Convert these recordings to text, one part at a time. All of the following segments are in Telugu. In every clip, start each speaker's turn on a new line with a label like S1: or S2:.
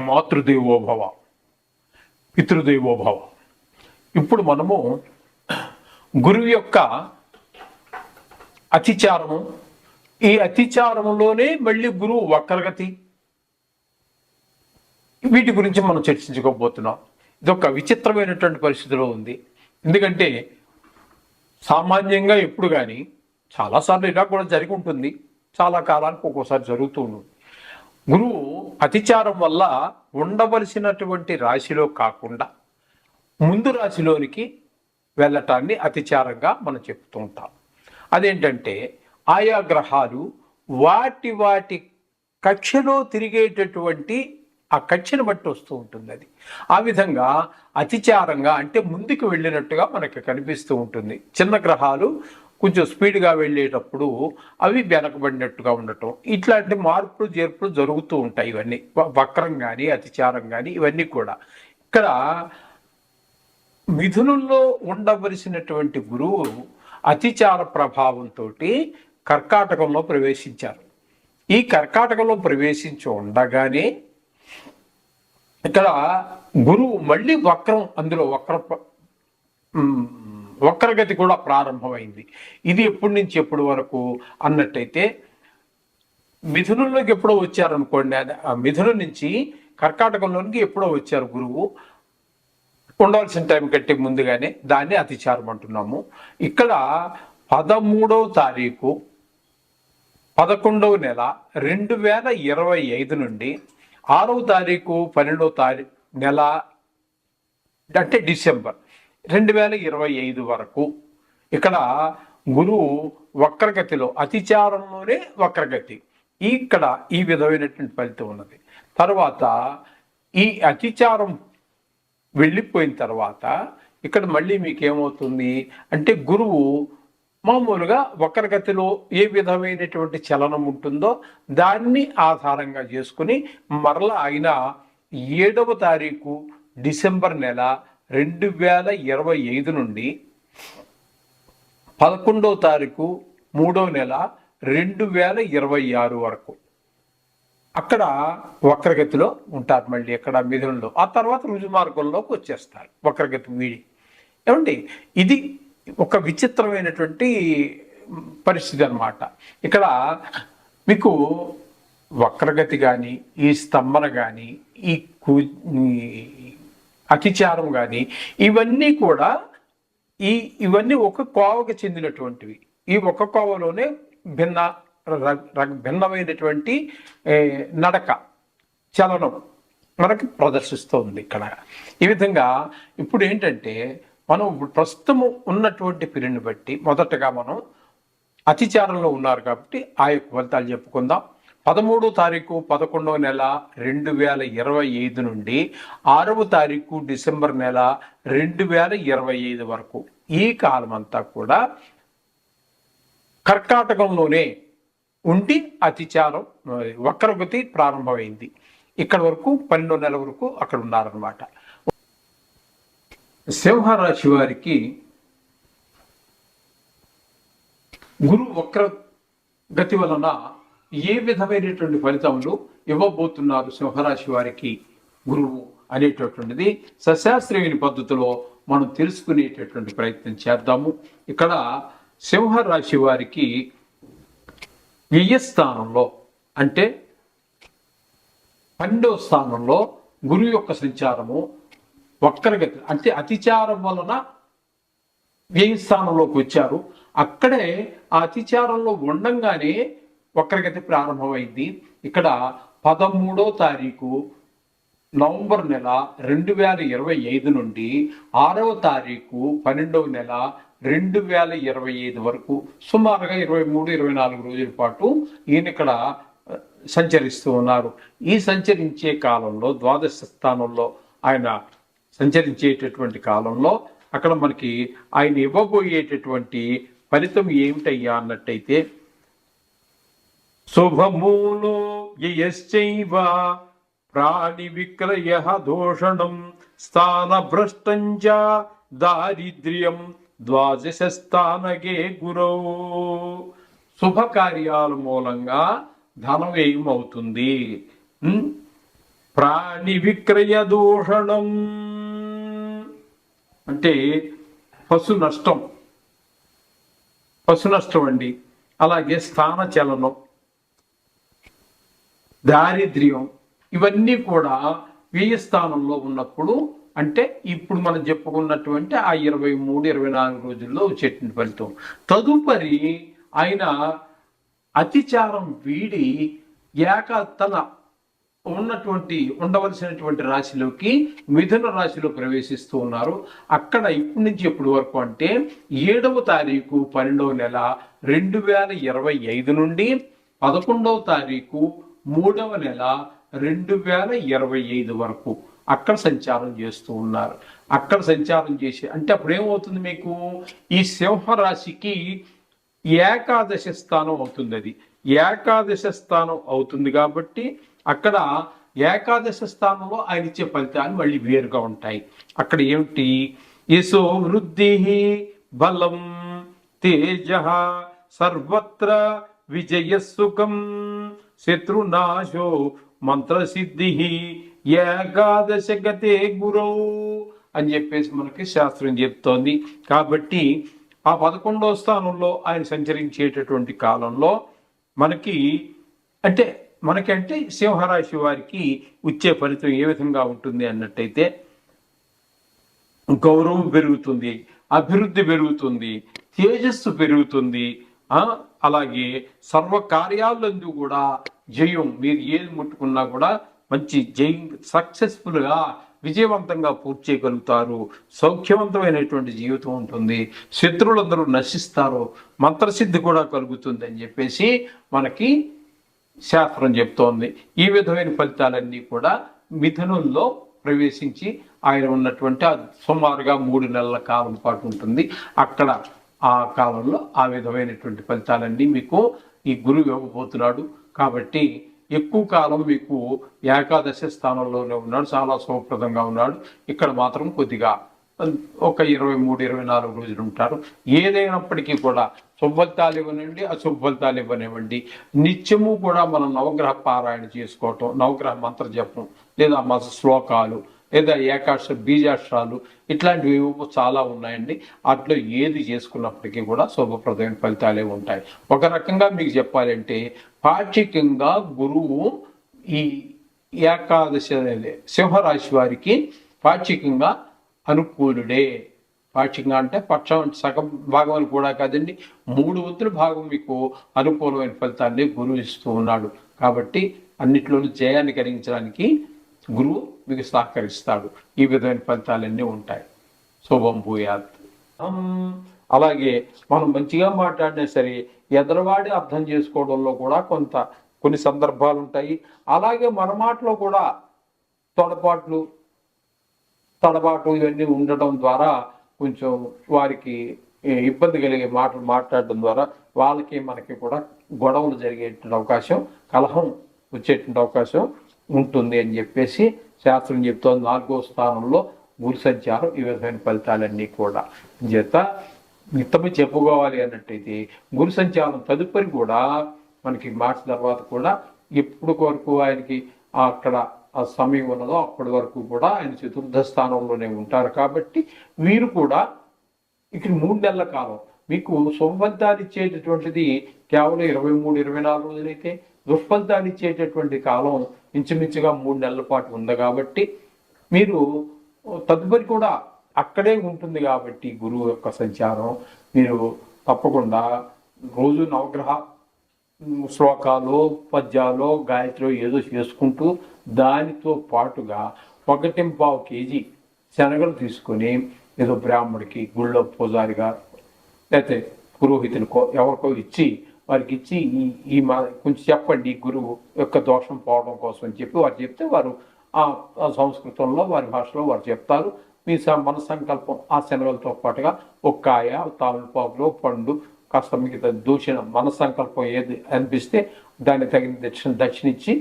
S1: మాతృదేవోభవ, పితృదేవోభవ. ఇప్పుడు మనము గురువు యొక్క అతిచారము, ఈ అతిచారంలోనే మళ్ళీ గురువు వక్రగతి, వీటి గురించి మనం చర్చించుకోబోతున్నాం. ఇది ఒక విచిత్రమైనటువంటి పరిస్థితిలో ఉంది. ఎందుకంటే సామాన్యంగా ఎప్పుడు కానీ చాలాసార్లు ఇలా కూడా జరిగి ఉంటుంది, చాలా కాలానికి ఒక్కోసారి జరుగుతూ ఉంటుంది. గురువు అతిచారం వల్ల ఉండవలసినటువంటి రాశిలో కాకుండా ముందు రాశిలోనికి వెళ్ళటాన్ని అతిచారంగా మనం చెప్తూ ఉంటాం. అదేంటంటే ఆయా గ్రహాలు వాటి వాటి కక్షలో తిరిగేటటువంటి ఆ కక్షను బట్టి వస్తూ ఉంటుంది. అది ఆ విధంగా అతిచారంగా అంటే ముందుకు వెళ్ళినట్టుగా మనకి కనిపిస్తూ ఉంటుంది. చిన్న గ్రహాలు కొంచెం స్పీడ్గా వెళ్ళేటప్పుడు అవి వెనకబడినట్టుగా ఉండటం, ఇట్లాంటి మార్పులు చేర్పులు జరుగుతూ ఉంటాయి. ఇవన్నీ వక్రం కానీ అతిచారం కానీ ఇవన్నీ కూడా. ఇక్కడ మిథునంలో ఉండవలసినటువంటి గురువు అతిచార ప్రభావంతో కర్కాటకంలో ప్రవేశించారు. ఈ కర్కాటకంలో ప్రవేశించి ఉండగానే ఇక్కడ గురువు మళ్ళీ వక్రం, అందులో వక్రగతి కూడా ప్రారంభమైంది. ఇది ఎప్పటి నుంచి ఎప్పటి వరకు అన్నట్టయితే మిథునంలోకి ఎప్పుడో వచ్చారనుకోండి, మిథునం నుంచి కర్కాటకంలోనికి ఎప్పుడో వచ్చారు గురువు, ఉండవలసిన టైం కంటే ముందుగానే, దాన్ని అతిచారం అంటున్నాము. ఇక్కడ 13వ తారీఖు 11వ నెల 2025 నుండి 6వ తారీఖు 12వ నెల అంటే డిసెంబర్ 2025 వరకు ఇక్కడ గురువు వక్రగతిలో, అతిచారంలోనే వక్రగతి, ఇక్కడ ఈ విధమైనటువంటి ఫలితం ఉన్నది. తర్వాత ఈ అతిచారం వెళ్ళిపోయిన తర్వాత ఇక్కడ మళ్ళీ మీకు ఏమవుతుంది అంటే గురువు మామూలుగా వక్రగతిలో ఏ విధమైనటువంటి చలనం ఉంటుందో దాన్ని ఆధారంగా చేసుకుని మరలా ఆయన 7వ తారీఖు డిసెంబర్ నెల 2025 నుండి 11వ తారీఖు 3వ నెల 2026 వరకు అక్కడ వక్రగతిలో ఉంటారు. మళ్ళీ అక్కడ మిథునంలో, ఆ తర్వాత రుజు మార్గంలోకి వచ్చేస్తారు వక్రగతి వీడి. ఏమండి, ఇది ఒక విచిత్రమైనటువంటి పరిస్థితి అన్నమాట. ఇక్కడ మీకు వక్రగతి కానీ, ఈ స్తంభన కానీ, ఈ అతిచారం కానీ ఇవన్నీ కూడా ఇవన్నీ ఒక కోవకు చెందినటువంటివి. ఈ ఒక కోవలోనే భిన్నమైనటువంటి నడక, చలనం మనకి ప్రదర్శిస్తుంది ఇక్కడ. ఈ విధంగా ఇప్పుడు ఏంటంటే మనం ప్రస్తుతము ఉన్నటువంటి పీరియడ్ని బట్టి మొదటగా మనం అతిచారంలో ఉన్నారు కాబట్టి ఆ యొక్క ఫలితాలు చెప్పుకుందాం. 13వ తారీఖు 11వ నెల 2025 నుండి 6వ తారీఖు డిసెంబర్ నెల 2025 వరకు ఈ కాలం అంతా కూడా కర్కాటకంలోనే ఉండి అతిచారం వక్రగతి ప్రారంభమైంది. ఇక్కడ వరకు 12వ నెల వరకు అక్కడ ఉన్నారనమాట. సింహరాశి వారికి గురు వక్రగతి వలన ఏ విధమైనటువంటి ఫలితములు ఇవ్వబోతున్నారు సింహరాశి వారికి గురువు అనేటటువంటిది సశాస్త్రీయ పద్ధతిలో మనం తెలుసుకునేటటువంటి ప్రయత్నం చేద్దాము. ఇక్కడ సింహరాశి వారికి వ్యయస్థానంలో అంటే 12వ స్థానంలో గురువు యొక్క సంచారము వక్రగతి అంటే అతిచారం వలన వ్యయస్థానంలోకి వచ్చారు. అక్కడే ఆ అతిచారంలో ఉండంగానే వక్రగతి ప్రారంభమైంది. ఇక్కడ 13వ తారీఖు నవంబర్ నెల 2025 నుండి 6వ తారీఖు 12వ నెల 2025 వరకు సుమారుగా 23-24 రోజుల పాటు ఈయన ఇక్కడ సంచరిస్తూ ఉన్నారు. ఈ సంచరించే కాలంలో ద్వాదశ స్థానంలో ఆయన సంచరించేటటువంటి కాలంలో అక్కడ మనకి ఆయన ఇవ్వబోయేటటువంటి ఫలితం ఏమిటయ్యా అన్నట్టయితే శుభమూలో యశ్చైవ ప్రాణి విక్రయ దోషణం స్థాన భ్రష్టంచ దారిద్ర్యం ద్వాదశ స్థానకే గురౌ. శుభకార్యాల మూలంగా ధన వ్యయం అవుతుంది. ప్రాణి విక్రయ దూషణం అంటే పశు నష్టం అండి. అలాగే స్థాన చలనం, దారిద్ర్యం, ఇవన్నీ కూడా వ్యయ స్థానంలో ఉన్నప్పుడు, అంటే ఇప్పుడు మనం చెప్పుకున్నటువంటి ఆ 23-24 రోజుల్లో వచ్చేటువంటి ఫలితం. తదుపరి ఆయన అతిచారం వీడి తన ఉండవలసినటువంటి రాశిలోకి మిథున రాశిలో ప్రవేశిస్తూ ఉన్నారు. అక్కడ ఇప్పటి నుంచి ఎప్పటి వరకు అంటే 7వ తారీఖు 12వ నెల 2025 నుండి 11వ తారీఖు 3వ నెల 2025 వరకు అక్కడ సంచారం చేస్తూ ఉన్నారు. అక్కడ సంచారం చేసి అంటే అప్పుడు ఏమవుతుంది, మీకు ఈ సింహరాశికి ఏకాదశ స్థానం అవుతుంది. అది ఏకాదశ స్థానం అవుతుంది కాబట్టి అక్కడ ఏకాదశ స్థానంలో ఆయన ఇచ్చే ఫలితాలు మళ్ళీ వేరుగా ఉంటాయి. అక్కడ ఏమిటి, యశో వృద్ధి బలం తేజ సర్వత్ర విజయ సుఖం శత్రునాశో మంత్రసిద్ధి ఏకాదశ గతే గురౌ అని చెప్పేసి మనకి శాస్త్రం చెప్తోంది. కాబట్టి ఆ 11వ స్థానంలో ఆయన సంచరించేటటువంటి కాలంలో మనకంటే సింహరాశి వారికి వచ్చే ఫలితం ఏ విధంగా ఉంటుంది అన్నట్టయితే, గౌరవం పెరుగుతుంది, అభివృద్ధి పెరుగుతుంది, తేజస్సు పెరుగుతుంది. అలాగే సర్వకార్యాలందు కూడా జయం, మీరు ఏది ముట్టుకున్నా కూడా మంచి సక్సెస్ఫుల్గా విజయవంతంగా పూర్తి చేయగలుగుతారు. సౌఖ్యవంతమైనటువంటి జీవితం ఉంటుంది, శత్రువులందరూ నశిస్తారు, మంత్రసిద్ధి కూడా కలుగుతుంది అని చెప్పేసి మనకి శాస్త్రం చెప్తోంది. ఈ విధమైన ఫలితాలన్నీ కూడా మిథునంలో ప్రవేశించి ఆయన ఉన్నటువంటి సుమారుగా 3 నెలల కాలం పాటు ఉంటుంది. అక్కడ ఆ కాలంలో ఆ విధమైనటువంటి ఫలితాలన్నీ మీకు ఈ గురువు ఇవ్వబోతున్నాడు. కాబట్టి ఎక్కువ కాలం మీకు ఏకాదశ స్థానంలోనే ఉన్నాడు, చాలా శుభప్రదంగా ఉన్నాడు. ఇక్కడ మాత్రం కొద్దిగా ఒక 23-24 రోజులు ఉంటారు. ఏదైనప్పటికీ కూడా శుభఫలితాలు ఇవ్వనివ్వండి, అశుభ ఫలితాలు ఇవ్వనివ్వండి, నిత్యము కూడా మనం నవగ్రహ పారాయణ చేసుకోవటం, నవగ్రహ మంత్ర జపం, లేదా శ్లోకాలు, లేదా ఏకాక్ష బీజాక్షరాలు, ఇట్లాంటివి చాలా ఉన్నాయండి. అట్లా ఏది చేసుకున్నప్పటికీ కూడా శుభప్రదమైన ఫలితాలే ఉంటాయి. ఒక రకంగా మీకు చెప్పాలంటే పాక్షికంగా గురువు ఈ ఏకాదశి సింహరాశి వారికి పాక్షికంగా అనుకూలుడే. పాక్షికంగా అంటే పక్షం సగం భాగం అని కూడా కాదండి, 3/4 భాగం మీకు అనుకూలమైన ఫలితాన్ని గురువు ఇస్తూ ఉన్నాడు. కాబట్టి అన్నిట్లోనూ జయాన్ని కలిగించడానికి గురువు మీకు సహకరిస్తాడు. ఈ విధమైన ఫలితాలన్నీ ఉంటాయి. శుభం భూయాత్. అలాగే మనం మంచిగా మాట్లాడినా సరే ఎదరవాడి అర్థం చేసుకోవడంలో కూడా కొన్ని సందర్భాలు ఉంటాయి. అలాగే మన మాటలో కూడా తడబాటు ఇవన్నీ ఉండటం ద్వారా కొంచెం వారికి ఇబ్బంది కలిగే మాటలు మాట్లాడడం ద్వారా వాళ్ళకి మనకి కూడా గొడవలు జరిగేటువంటి అవకాశం, కలహం వచ్చేటువంటి అవకాశం ఉంటుంది అని చెప్పేసి శాస్త్రం చెప్తోంది. 4వ స్థానంలో గురు సంచారం ఈ విధమైన ఫలితాలన్నీ కూడా చేత మిత్తము చెప్పుకోవాలి అన్నట్టయితే గురు సంచారం తదుపరి కూడా మనకి మార్చి తర్వాత కూడా ఎప్పుడు వరకు ఆయనకి అక్కడ ఆ సమయం ఉన్నదో అప్పటి వరకు కూడా ఆయన 4వ స్థానంలోనే ఉంటారు. కాబట్టి వీరు కూడా ఇక్కడ 3 నెలల కాలం మీకు శుభఫలితాలు ఇచ్చేటటువంటిది కేవలం 23-24 రోజులైతే, దుష్ఫలితాలు ఇచ్చేటటువంటి కాలం ఇంచుమించుగా 3 నెలల పాటు ఉంది. కాబట్టి మీరు తదుపరి కూడా అక్కడే ఉంటుంది. కాబట్టి గురువు యొక్క సంచారం మీరు తప్పకుండా రోజు నవగ్రహ శ్లోకాలు, పద్యాలు, గాయత్రి ఏదో చేసుకుంటూ దానితో పాటుగా 1.25 kg శనగలు తీసుకొని ఏదో బ్రాహ్మడికి, గుళ్ళో పూజారిగా, లేకపోతే పురోహితునికో ఎవరికో వారికి ఇచ్చి కొంచెం చెప్పండి గురువు యొక్క దోషం పోవడం కోసం అని చెప్పి వారు చెప్తే వారు ఆ సంస్కృతంలో వారి భాషలో వారు చెప్తారు. మీ మన సంకల్పం ఆ శనగలతో పాటుగా ఒక కాయ, తామలపాకులు, పండు, కాస్త మిగతా దూషణ మన సంకల్పం ఏది అనిపిస్తే దాన్ని తగిన దక్షిణ ఇచ్చి,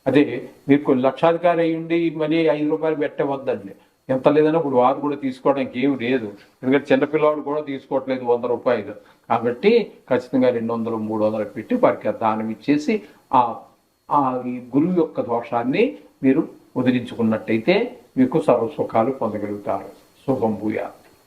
S1: అదే మీరు కొన్ని లక్షాధికారి అయ్యుండి మనీ 5 రూపాయలు పెట్టవద్దండి. ఎంత లేదన్నా ఇప్పుడు వారు కూడా తీసుకోవడానికి ఏమి లేదు. ఎందుకంటే చిన్నపిల్లవాడు కూడా తీసుకోవట్లేదు 100 రూపాయలు. కాబట్టి ఖచ్చితంగా 200-300 పెట్టి వారికి దానం ఇచ్చేసి ఈ గురువు యొక్క దోషాన్ని మీరు వదిలించుకున్నట్టయితే మీకు సర్వసుఖాలు పొందగలుగుతారు. శుభం భూయాత్.